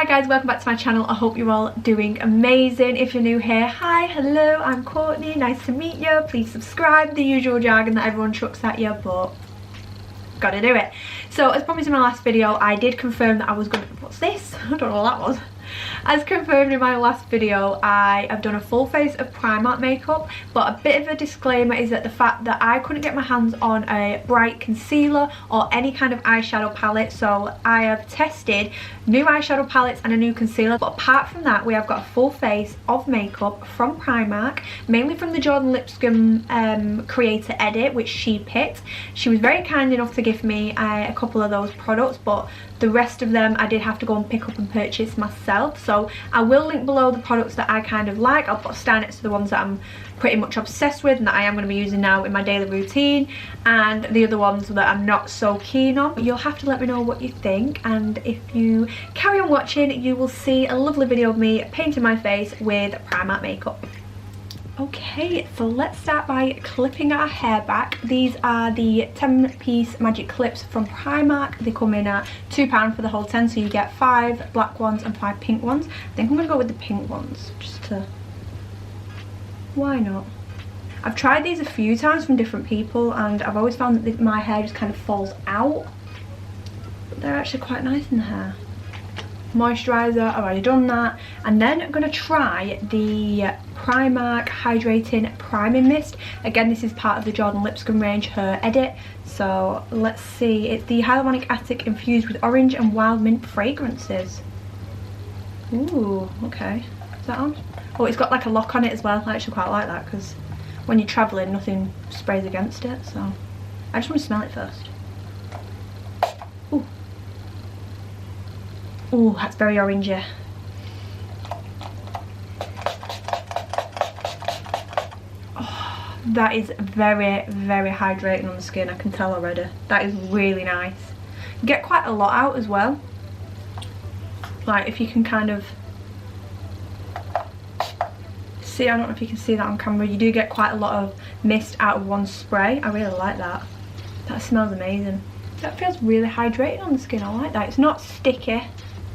Hi guys, welcome back to my channel. I hope you're all doing amazing. If you're new here, hi, hello, I'm Courtney, nice to meet you. Please subscribe, the usual jargon that everyone chucks at you, but gotta do it. So as promised in my last video, I did confirm that I was gonna, what's this? I don't know what that was. As confirmed in my last video, I have done a full face of Primark makeup, but a bit of a disclaimer is that the fact that I couldn't get my hands on a bright concealer or any kind of eyeshadow palette, so I have tested new eyeshadow palettes and a new concealer, but apart from that we have got a full face of makeup from Primark, mainly from the Jordan Lipscombe creator edit, which she picked. She was very kind enough to give me a couple of those products, but the rest of them I did have to go and pick up and purchase myself. So I will link below the products that I kind of like. I'll put a star next to the ones that I'm pretty much obsessed with and that I am going to be using now in my daily routine, and the other ones that I'm not so keen on. You'll have to let me know what you think, and if you carry on watching you will see a lovely video of me painting my face with Primark makeup. Okay, so let's start by clipping our hair back. These are the 10-piece magic clips from Primark. They come in at £2 for the whole 10, so you get 5 black ones and 5 pink ones. I think I'm going to go with the pink ones, just to... why not? I've tried these a few times from different people and I've always found that my hair just kind of falls out. But they're actually quite nice in the hair. Moisturiser, I've already done that, and then I'm going to try the Primark Hydrating Priming Mist. Again, this is part of the Jordan Lipscombe range, her edit, so let's see. It's the Hyaluronic Acid infused with orange and wild mint fragrances. Ooh, okay, is that on? Oh, it's got like a lock on it as well. I actually quite like that because when you're travelling nothing sprays against it, so I just want to smell it first. Ooh. Ooh, that's very orangey. Oh, that is very, very hydrating on the skin. I can tell already. That is really nice. You get quite a lot out as well. Like if you can kind of see, I don't know if you can see that on camera, you do get quite a lot of mist out of one spray. I really like that. That smells amazing. That feels really hydrating on the skin. I like that. It's not sticky.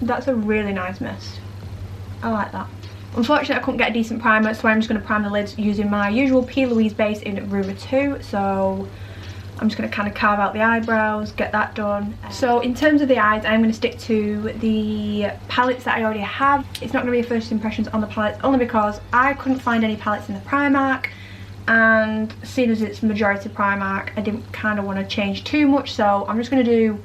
That's a really nice mist. I like that. Unfortunately I couldn't get a decent primer, so I'm just going to prime the lids using my usual P. Louise base in Rumour 2. So I'm just going to kind of carve out the eyebrows, get that done. So in terms of the eyes, I'm going to stick to the palettes that I already have. It's not going to be a first impressions on the palettes, only because I couldn't find any palettes in the Primark, and seeing as it's majority Primark, I didn't kind of want to change too much. So I'm just going to do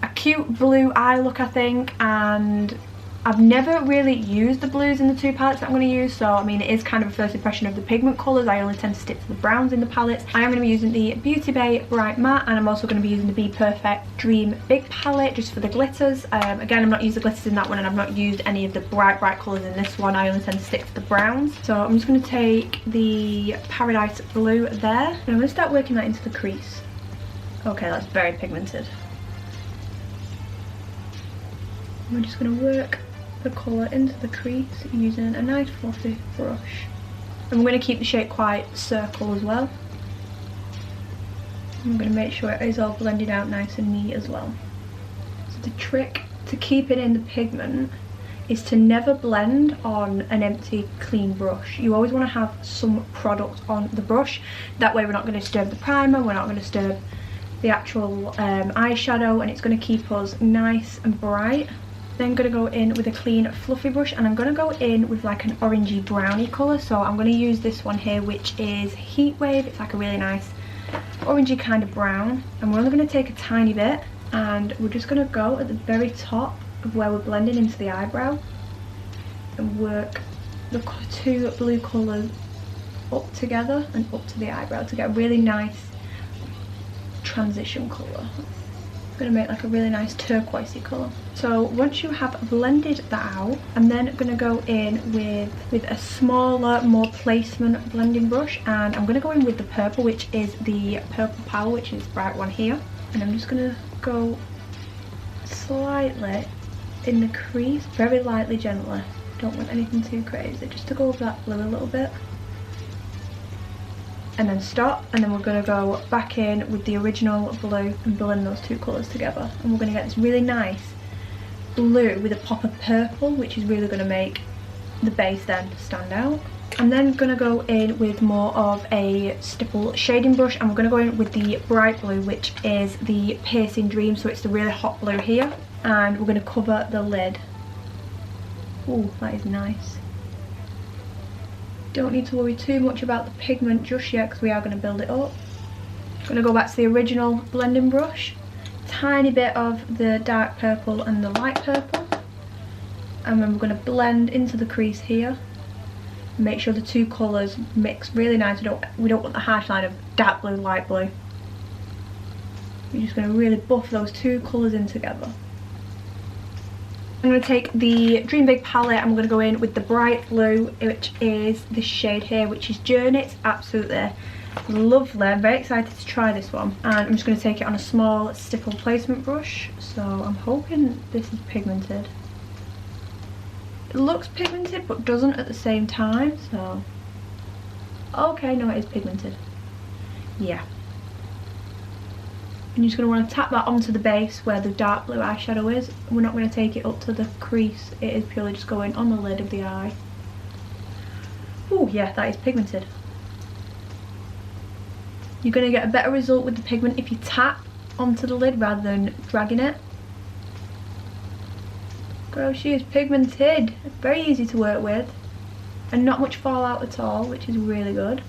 a cute blue eye look, I think, and I've never really used the blues in the two palettes that I'm going to use, so I mean it is kind of a first impression of the pigment colours. I only tend to stick to the browns in the palettes. I am going to be using the Beauty Bay Bright Matte, and I'm also going to be using the Be Perfect Dream Big palette just for the glitters. Again, I'm not using the glitters in that one, and I've not used any of the bright colours in this one. I only tend to stick to the browns. So I'm just going to take the Paradise Blue there, and I'm going to start working that into the crease. Okay, that's very pigmented. We're just going to work the colour into the crease using a nice fluffy brush. And we're going to keep the shape quite circle as well. I'm going to make sure it is all blended out nice and neat as well. So the trick to keep it in the pigment is to never blend on an empty clean brush. You always want to have some product on the brush. That way we're not going to disturb the primer, we're not going to disturb the actual eyeshadow, and it's going to keep us nice and bright. Then I'm going to go in with a clean fluffy brush, and I'm going to go in with like an orangey browny colour. So I'm going to use this one here, which is Heat Wave. It's like a really nice orangey kind of brown, and we're only going to take a tiny bit, and we're just going to go at the very top of where we're blending into the eyebrow and work the two blue colours up together and up to the eyebrow to get a really nice transition colour. I'm going to make like a really nice turquoisey colour. So once you have blended that out, I'm then going to go in with a smaller, more placement blending brush, and I'm going to go in with the purple, which is the Purple Power, which is bright one here, and I'm just going to go slightly in the crease, very lightly, gently. Don't want anything too crazy, just to go over that blue a little bit. And then stop, and then we're going to go back in with the original blue and blend those two colours together, and we're going to get this really nice blue with a pop of purple, which is really going to make the base then stand out. I'm then going to go in with more of a stipple shading brush, and we're going to go in with the bright blue, which is the Piercing Dream, so it's the really hot blue here, and we're going to cover the lid. Oh, that is nice. Don't need to worry too much about the pigment just yet because we are going to build it up. I'm going to go back to the original blending brush, tiny bit of the dark purple and the light purple, and then we're going to blend into the crease here. Make sure the two colours mix really nice. We don't want the harsh line of dark blue, light blue. We're just going to really buff those two colours in together. I'm going to take the Dream Big palette and we're going to go in with the bright blue, which is this shade here, which is Journey. It's absolutely lovely. I'm very excited to try this one. And I'm just going to take it on a small stipple placement brush. So I'm hoping this is pigmented. It looks pigmented but doesn't at the same time, so... Okay, no, it is pigmented. Yeah. And you're just going to want to tap that onto the base where the dark blue eyeshadow is. We're not going to take it up to the crease. It is purely just going on the lid of the eye. Oh yeah, that is pigmented. You're going to get a better result with the pigment if you tap onto the lid rather than dragging it. Girl, she is pigmented. Very easy to work with. And not much fallout at all, which is really good.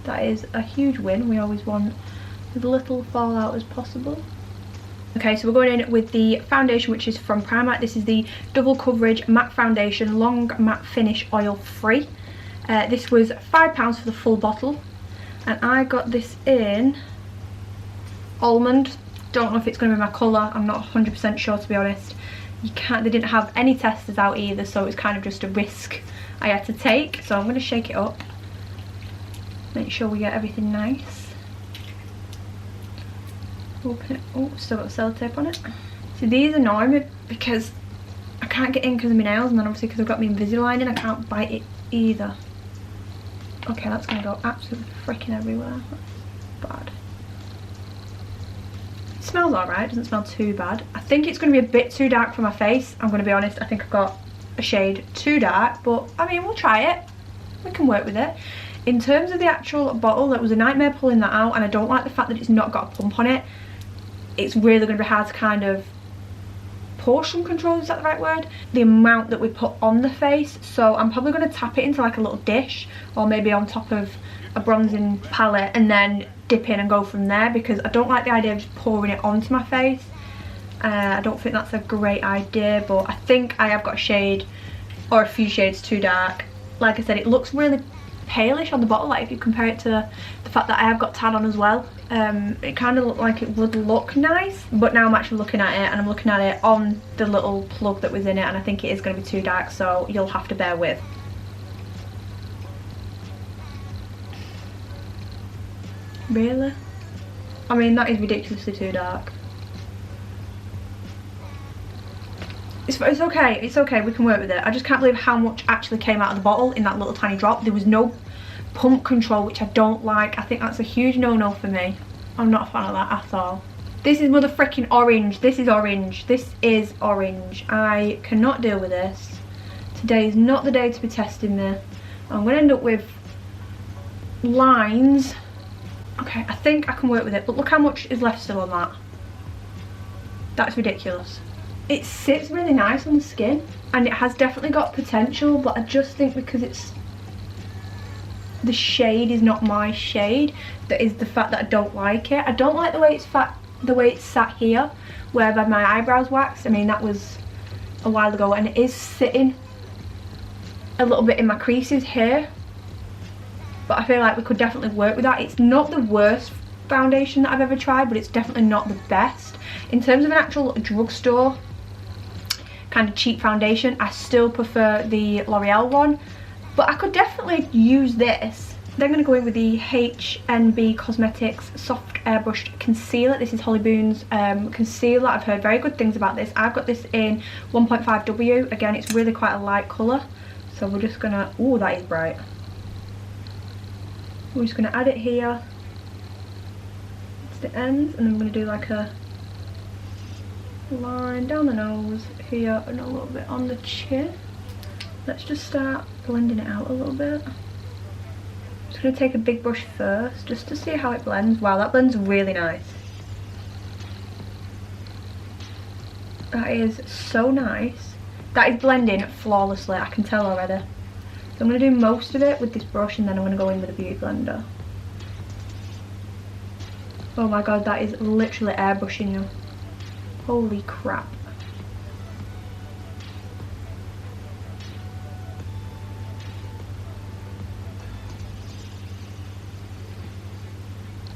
That is a huge win. We always want as little fallout as possible. Okay, so we're going in with the foundation, which is from Primark. This is the Double Coverage Matte Foundation, Long Matte Finish, Oil Free. This was £5 for the full bottle, and I got this in almond. Don't know if it's going to be my colour. I'm not 100% sure, to be honest. They didn't have any testers out either, so it's kind of just a risk I had to take. So I'm going to shake it up, make sure we get everything nice. Open it. Oh, still got sellotape on it. So these annoy me because I can't get in because of my nails, and then obviously because I've got my Invisalign in, I can't bite it either. Okay, that's going to go absolutely freaking everywhere. That's bad. It smells alright, doesn't smell too bad. I think it's going to be a bit too dark for my face. I'm going to be honest, I think I've got a shade too dark, but I mean, we'll try it. We can work with it. In terms of the actual bottle, that was a nightmare pulling that out, and I don't like the fact that it's not got a pump on it. It's really going to be hard to kind of portion control, is that the right word? The amount that we put on the face. So I'm probably going to tap it into like a little dish, or maybe on top of a bronzing palette, and then dip in and go from there, because I don't like the idea of just pouring it onto my face. I don't think that's a great idea, but I think I have got a shade or a few shades too dark. Like I said, it looks really palish on the bottle, like if you compare it to the fact that I have got tan on as well. It kind of looked like it would look nice, but now I'm actually looking at it, and I'm looking at it on the little plug that was in it, and I think it is going to be too dark, so you'll have to bear with. Really? I mean, that is ridiculously too dark. It's okay, it's okay, we can work with it. I just can't believe how much actually came out of the bottle in that little tiny drop. There was no pump control, which I don't like. I think that's a huge no-no for me. I'm not a fan of that at all. This is mother freaking orange. This is orange. This is orange. I cannot deal with this. Today is not the day to be testing me. I'm going to end up with lines. Okay, I think I can work with it, but look how much is left still on that. That's ridiculous. It sits really nice on the skin, and it has definitely got potential, but I just think because it's... the shade is not my shade, that is the fact that I don't like it. I don't like the way it's sat here, where my eyebrows waxed. I mean, that was a while ago, and it is sitting a little bit in my creases here. But I feel like we could definitely work with that. It's not the worst foundation that I've ever tried, but it's definitely not the best. In terms of an actual drugstore kind of cheap foundation, I still prefer the L'Oreal one, but I could definitely use this. Then I'm going to go in with the HNB Cosmetics Soft Airbrushed Concealer. This is Holly Boon's concealer. I've heard very good things about this. I've got this in 1.5W. Again, it's really quite a light colour. So we're just going to... oh, that is bright. We're just going to add it here to the ends, and then I'm going to do like a line down the nose here and a little bit on the chin. Let's just start blending it out a little bit. I'm just going to take a big brush first just to see how it blends. Wow, that blends really nice. That is so nice. That is blending flawlessly, I can tell already. So I'm going to do most of it with this brush and then I'm going to go in with a beauty blender. Oh my god, that is literally airbrushing you. Holy crap.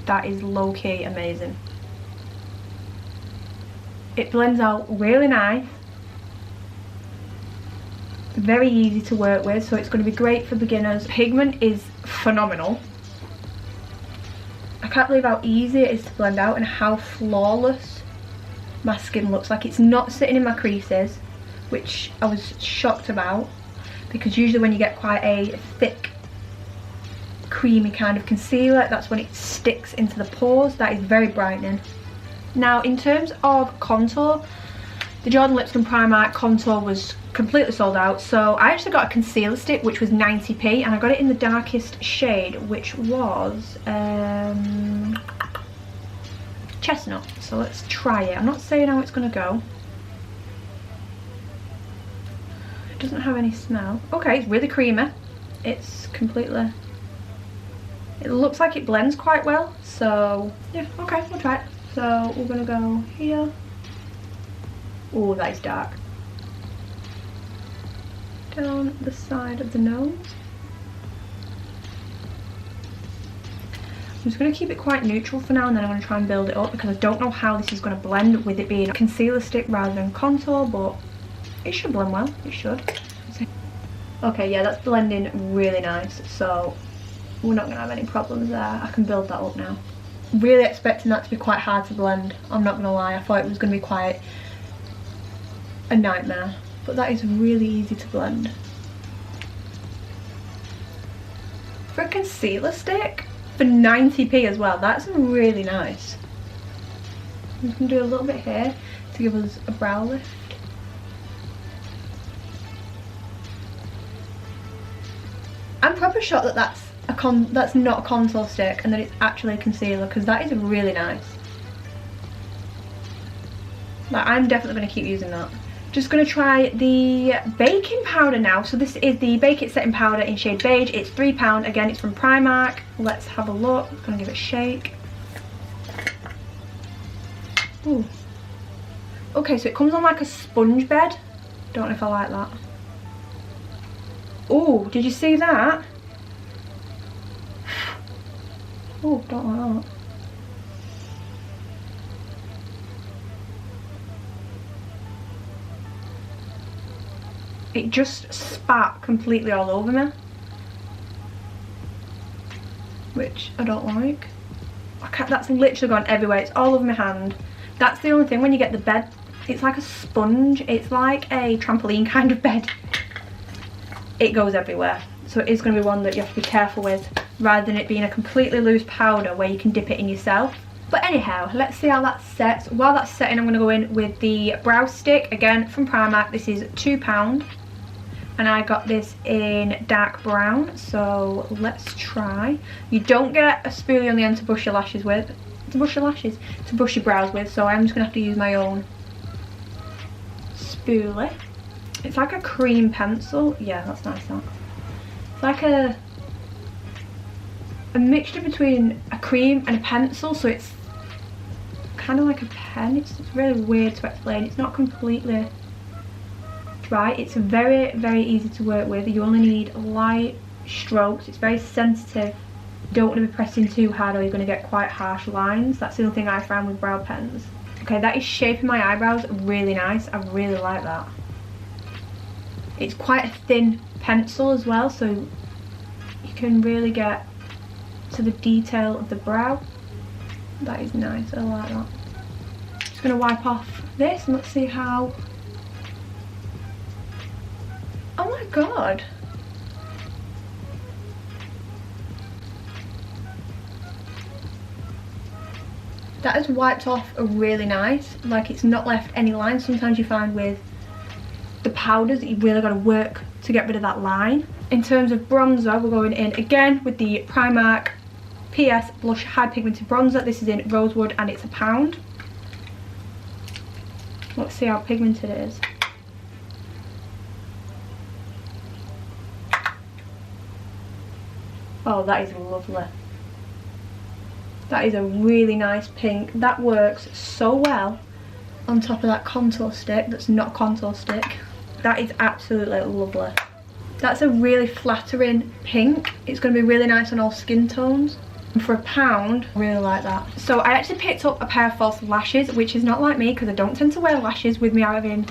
That is low-key amazing. It blends out really nice. Very easy to work with, so it's going to be great for beginners. Pigment is phenomenal. I can't believe how easy it is to blend out and how flawless my skin looks like. It's not sitting in my creases, which I was shocked about, because usually when you get quite a thick creamy kind of concealer, that's when it sticks into the pores. That is very brightening. Now in terms of contour, the Jordan Lipscombe Primark contour was completely sold out, so I actually got a concealer stick which was 90p, and I got it in the darkest shade, which was chestnut. So let's try it. I'm not saying how it's going to go. It doesn't have any smell. Okay, it's really creamy. It's completely... It looks like it blends quite well, so yeah, okay, we'll try it. So we're going to go here. Oh, that is dark. Down the side of the nose. I'm just going to keep it quite neutral for now, and then I'm going to try and build it up, because I don't know how this is going to blend with it being a concealer stick rather than contour, but it should blend well. It should. Okay, yeah, that's blending really nice, so we're not going to have any problems there. I can build that up now. Really expecting that to be quite hard to blend, I'm not going to lie. I thought it was going to be quite a nightmare, but that is really easy to blend. For a concealer stick, for 90p as well, that's really nice. We can do a little bit here to give us a brow lift. I'm proper shocked that that's not a contour stick and that it's actually a concealer, because that is really nice. Like, I'm definitely going to keep using that. Just going to try the baking powder now. So this is the Bake It Setting Powder in shade Beige. It's £3. Again, it's from Primark. Let's have a look. I'm going to give it a shake. Ooh. Okay, so it comes on like a sponge bed. Don't know if I like that. Oh, did you see that? Oh, don't like that. It just spat completely all over me, which I don't like. That's literally gone everywhere. It's all over my hand. That's the only thing, when you get the bed, it's like a sponge. It's like a trampoline kind of bed. It goes everywhere. So it is going to be one that you have to be careful with, rather than it being a completely loose powder where you can dip it in yourself. But anyhow, let's see how that sets. While that's setting, I'm going to go in with the brow stick, again from Primark. This is £2. And I got this in dark brown, so let's try. You don't get a spoolie on the end to brush your lashes with. To brush your brows with, so I'm just going to have to use my own spoolie. It's like a cream pencil. Yeah, that's nice, that. It's like a mixture between a cream and a pencil, so it's kind of like a pen. It's really weird to explain. It's not completely dry. It's very, very easy to work with. You only need light strokes. It's very sensitive. You don't want to be pressing too hard, or you're going to get quite harsh lines. That's the only thing I found with brow pens. Okay, that is shaping my eyebrows really nice. I really like that. It's quite a thin pencil as well, so you can really get to the detail of the brow. That is nice. I like that. Just going to wipe off this and let's see how... Oh my god. That has wiped off really nice, like it's not left any lines. Sometimes you find with the powders that you've really got to work to get rid of that line. In terms of bronzer, we're going in again with the Primark PS Blush High Pigmented Bronzer. This is in Rosewood and it's £1. Let's see how pigmented it is. Oh, that is lovely. That is a really nice pink. That works so well on top of that contour stick that's not contour stick. That is absolutely lovely. That's a really flattering pink. It's going to be really nice on all skin tones. And for £1, I really like that. So I actually picked up a pair of false lashes, which is not like me because I don't tend to wear lashes with me having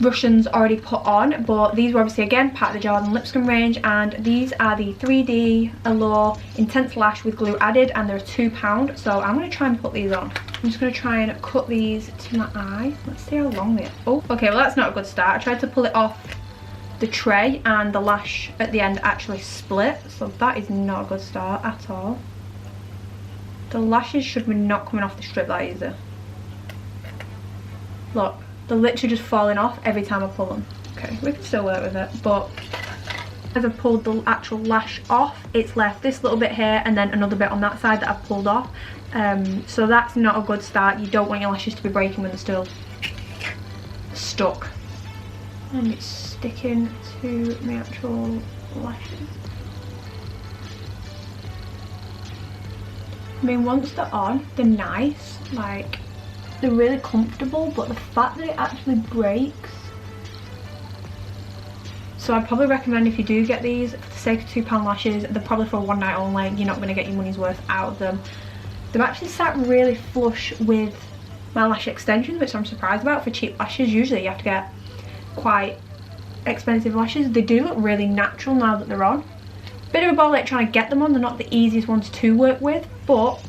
Russians already put on, but these were obviously again part of the Jordan Lipscombe range, and these are the 3D Allure Intense Lash with glue added, and they're £2. So I'm going to try and put these on. I'm just going to try and cut these to my eye. Let's see how long they are. Oh, okay, well that's not a good start. I tried to pull it off the tray and the lash at the end actually split, so that is not a good start at all. The lashes should be not coming off the strip that easy. Look, they're literally just falling off every time I pull them. Okay, we can still work with it, but as I've pulled the actual lash off, it's left this little bit here and then another bit on that side that I've pulled off. So that's not a good start. You don't want your lashes to be breaking when they're still stuck. And it's sticking to my actual lashes. I mean, once they're on, they're nice, like they're really comfortable, but the fact that it actually breaks. So I'd probably recommend, if you do get these, for the sake of £2 lashes, they're probably for one night only. You're not going to get your money's worth out of them. They've actually sat really flush with my lash extensions, which I'm surprised about for cheap lashes. Usually you have to get quite expensive lashes. They do look really natural now that they're on. Bit of a ball ache trying to get them on. They're not the easiest ones to work with, but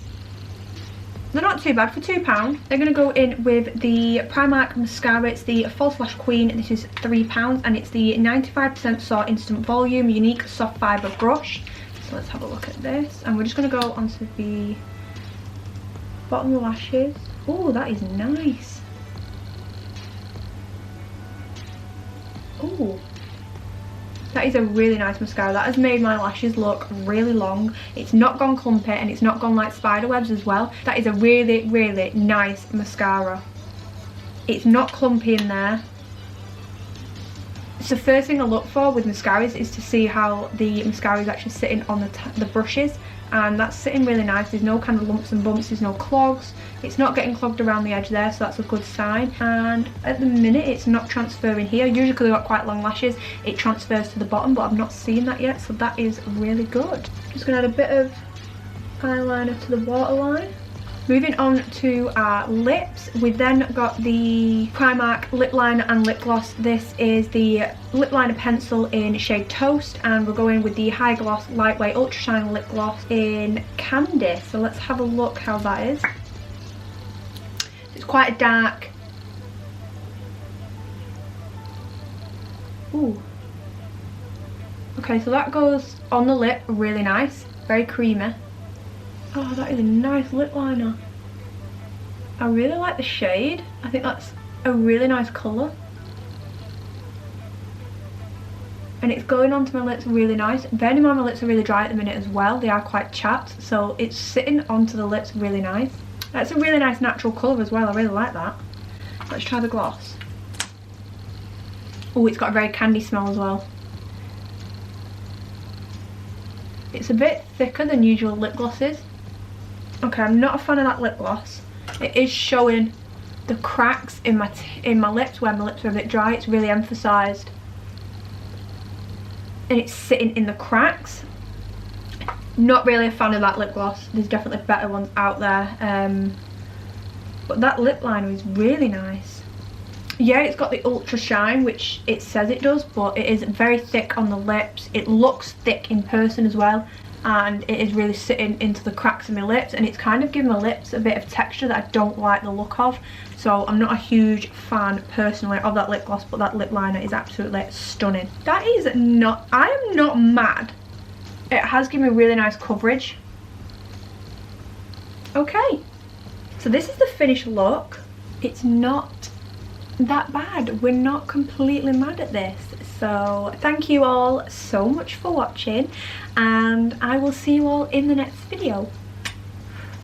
they're not too bad for £2. They're going to go in with the Primark mascara. It's the False Lash Queen. This is £3 and it's the 95% Saw Instant Volume Unique Soft Fibre Brush. So let's have a look at this, and we're just going to go onto the bottom of the lashes. Oh, that is nice. Oh, that is a really nice mascara. That has made my lashes look really long. It's not gone clumpy and it's not gone like spider webs as well. That is a really, really nice mascara. It's not clumpy in there. It's the first thing I look for with mascaras, is to see how the mascara is actually sitting on the brushes, and that's sitting really nice. There's no kind of lumps and bumps, there's no clogs. It's not getting clogged around the edge there, so that's a good sign. And at the minute it's not transferring here. Usually because I've got quite long lashes, it transfers to the bottom, but I've not seen that yet, so that is really good. Just going to add a bit of eyeliner to the waterline. Moving on to our lips, we've then got the Primark lip liner and lip gloss. This is the lip liner pencil in shade Toast, and we're going with the High Gloss Lightweight Ultra Shine Lip Gloss in Candy. So let's have a look how that is. It's quite a dark. Ooh. Okay, so that goes on the lip really nice, very creamy. Oh, that is a nice lip liner. I really like the shade. I think that's a really nice colour. And it's going onto my lips really nice. Bearing in mind my lips are really dry at the minute as well. They are quite chapped, so it's sitting onto the lips really nice. That's a really nice natural colour as well. I really like that. Let's try the gloss. Oh, it's got a very candy smell as well. It's a bit thicker than usual lip glosses. Okay, I'm not a fan of that lip gloss. It is showing the cracks in my lips where my lips are a bit dry. It's really emphasised. And it's sitting in the cracks. Not really a fan of that lip gloss. There's definitely better ones out there. But that lip liner is really nice. Yeah, it's got the Ultra Shine, which it says it does, but it is very thick on the lips. It looks thick in person as well, and it is really sitting into the cracks of my lips, and it's kind of giving my lips a bit of texture that I don't like the look of. So I'm not a huge fan personally of that lip gloss, but that lip liner is absolutely stunning. That is not, I am not mad. It has given me really nice coverage. Okay. So this is the finished look. It's not that bad. We're not completely mad at this. So thank you all so much for watching, and I will see you all in the next video.